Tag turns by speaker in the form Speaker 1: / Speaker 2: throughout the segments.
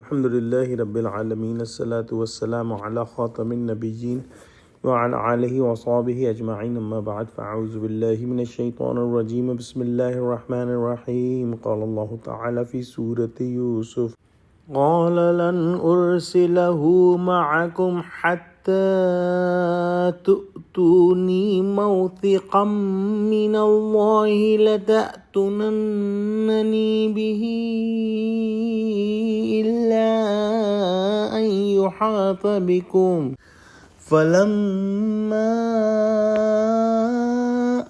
Speaker 1: Alhamdulillahi Rabbil Alameen. As-salatu was-salamu ala khatamin nabiyyin wa ala alihi wa sahbihi ajma'in. Amma ba'd. Fa'auzu billahi minash shaitanir rajeem. Bismillahir rahmanir rahim. Qala Allahu ta'ala fi surati Yusuf. Qala lan ursilahu ma'akum hatta tu'tuni mawthiqan min Allahi lata'tunannani bihi illa an yuhata bikum. فلما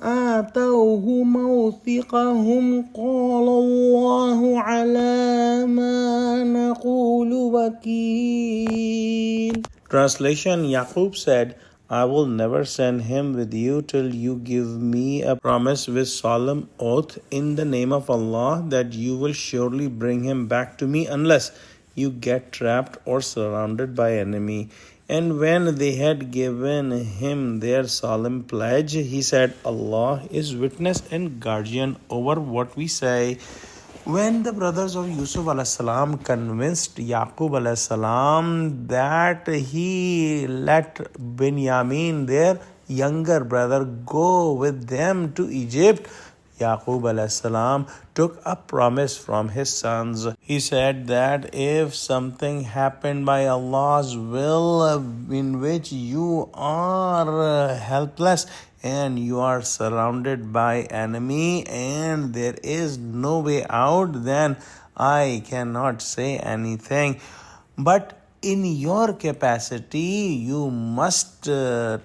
Speaker 1: آتوه موثقهم قال الله على ما نقول وكيل. Translation: Yaqub said, I will never send him with you till you give me a promise with solemn oath in the name of Allah that you will surely bring him back to me unless you get trapped or surrounded by enemy. And when they had given him their solemn pledge, he said, Allah is witness and guardian over what we say. When the brothers of Yusuf salam convinced Yaqub salam that he let Binyamin, their younger brother, go with them to Egypt, Yaqub salam took a promise from his sons. He said that if something happened by Allah's will in which you are helpless and you are surrounded by enemy and there is no way out, then I cannot say anything. But in your capacity, you must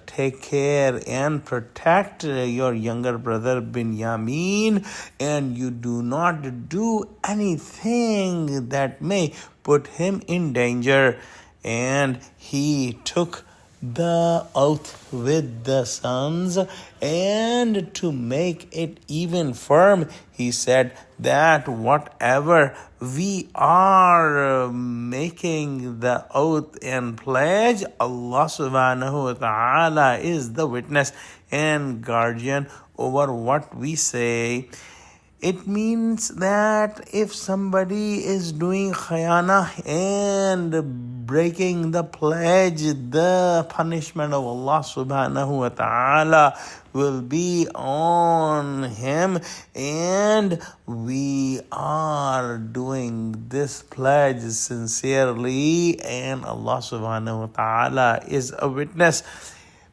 Speaker 1: take care and protect your younger brother Binyamin, and you do not do anything that may put him in danger. And he took the oath with the sons, and to make it even firm, he said that whatever we are making the oath and pledge, Allah subhanahu wa ta'ala is the witness and guardian over what we say. It means that if somebody is doing khayana and breaking the pledge, the punishment of Allah subhanahu wa ta'ala will be on him. And we are doing this pledge sincerely, and Allah subhanahu wa ta'ala is a witness.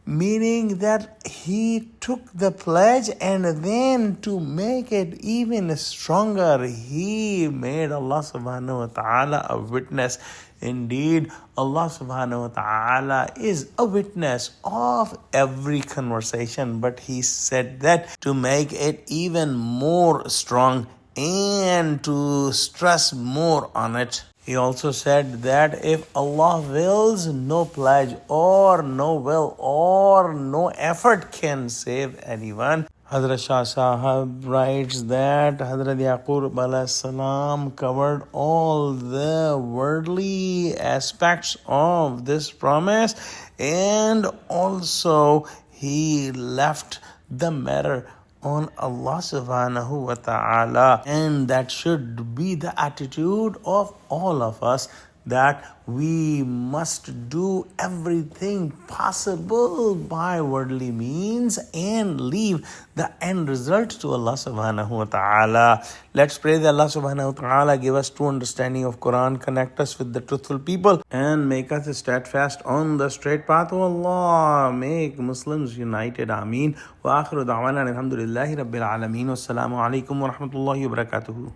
Speaker 1: Meaning that he took the pledge, and then to make it even stronger, he made Allah subhanahu wa ta'ala a witness. Indeed, Allah subhanahu wa ta'ala is a witness of every conversation, but he said that to make it even more strong and to stress more on it. He also said that if Allah wills, no pledge or no will or no effort can save anyone. Hazrat Shah Sahab writes that Hazrat Yaqub salam covered all the worldly aspects of this promise, and also he left the matter on Allah subhanahu wa ta'ala. And that should be the attitude of all of us, that we must do everything possible by worldly means and leave the end result to Allah subhanahu wa ta'ala. Let's pray that Allah subhanahu wa ta'ala give us true understanding of Quran, connect us with the truthful people, and make us steadfast on the straight path of Allah. Make Muslims united. Ameen. Wa akhiru da'wana alhamdulillahi rabbil alameen. Wassalamu alaikum wa rahmatullahi wa barakatuhu.